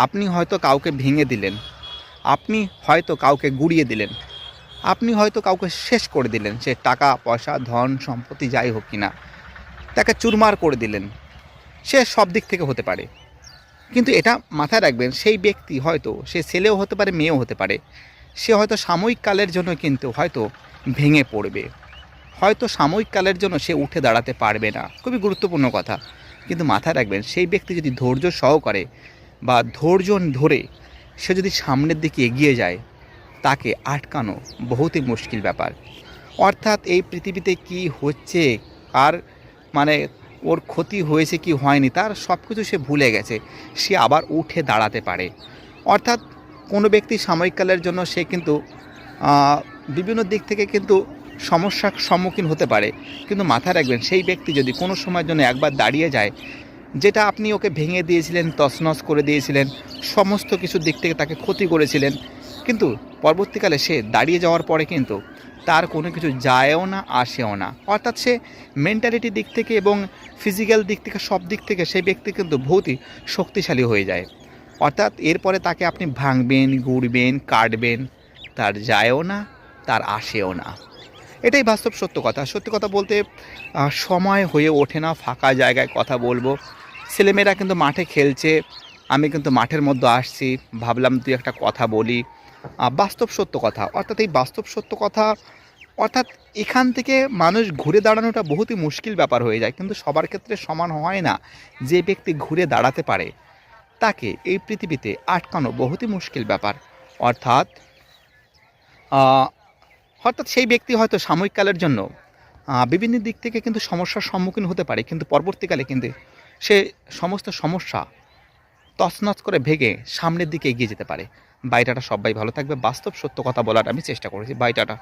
আপনি হয়তো কাউকে ভেঙে দিলেন, আপনি হয়তো কাউকে গুঁড়িয়ে দিলেন, আপনি হয়তো কাউকে শেষ করে দিলেন, সে টাকা পয়সা ধন সম্পত্তি যাই হোক কিনা, তাকে চুরমার করে দিলেন, সে সব দিক থেকে হতে পারে। কিন্তু এটা মাথায় রাখবেন, সেই ব্যক্তি হয়তো সে ছেলেও হতে পারে মেয়েও হতে পারে, সে হয়তো সাময়িক কালের জন্য কিন্তু হয়তো ভেঙে পড়বে, হয়তো সাময়িক কালের জন্য সে উঠে দাঁড়াতে পারবে না, খুবই গুরুত্বপূর্ণ কথা। কিন্তু মাথায় রাখবেন, সেই ব্যক্তি যদি ধৈর্য সহকারে বা ধৈর্য ধরে সে যদি সামনের দিকে এগিয়ে যায়, তাকে আটকানো বহুতই মুশকিল ব্যাপার। অর্থাৎ এই পৃথিবীতে কি হচ্ছে, আর মানে ওর ক্ষতি হয়েছে কি হয়নি, তার সব কিছু সে ভুলে গেছে, সে আবার উঠে দাঁড়াতে পারে। অর্থাৎ কোনো ব্যক্তি সাময়িককালের জন্য সে কিন্তু বিভিন্ন দিক থেকে কিন্তু সমস্যার সম্মুখীন হতে পারে, কিন্তু মাথায় রাখবেন, সেই ব্যক্তি যদি কোনো সময়ের জন্য একবার দাঁড়িয়ে যায়, যেটা আপনি ওকে ভেঙে দিয়েছিলেন, তছনছ করে দিয়েছিলেন, সমস্ত কিছুর দিক থেকে তাকে ক্ষতি করেছিলেন, কিন্তু পরবর্তীকালে সে দাঁড়িয়ে যাওয়ার পরে কিন্তু তার কোনো কিছু যায়ও না আসেও না। অর্থাৎ সে মেন্টালিটি দিক থেকে এবং ফিজিক্যাল দিক থেকে সব দিক থেকে সেই ব্যক্তি কিন্তু বহুতই শক্তিশালী হয়ে যায়। অর্থাৎ এরপরে তাকে আপনি ভাঙবেন, গুড়বেন, কাটবেন, তার যায়ও না, তার আসেও না। এটাই বাস্তব সত্য কথা। সত্যি কথা বলতে সময় হয়ে ওঠে না ফাঁকা জায়গায় কথা বলবো। ছেলেমেয়েরা কিন্তু মাঠে খেলছে, আমি কিন্তু মাঠের মধ্যে আসছি, ভাবলাম দুই একটা কথা বলি। বাস্তব সত্য কথা, অর্থাৎ এই বাস্তব সত্য কথা, অর্থাৎ এখান থেকে মানুষ ঘুরে দাঁড়ানোটা বহুতই মুশকিল ব্যাপার হয়ে যায়, কিন্তু সবার ক্ষেত্রে সমান হয় না। যে ব্যক্তি ঘুরে দাঁড়াতে পারে তাকে এই পৃথিবীতে আটকানো বহুতই মুশকিল ব্যাপার। অর্থাৎ আহ, অর্থাৎ সেই ব্যক্তি হয়তো সাময়িককালের জন্য বিভিন্ন দিক থেকে কিন্তু সমস্যার সম্মুখীন হতে পারে, কিন্তু পরবর্তীকালে কিন্তু সে সমস্ত সমস্যা তছনছ করে ভেঙে সামনের দিকে এগিয়ে যেতে পারে। বাইটাটা সবাই ভালো থাকবে, বাস্তব সত্য কথা বলার আমি চেষ্টা করেছি। বাইটাটা।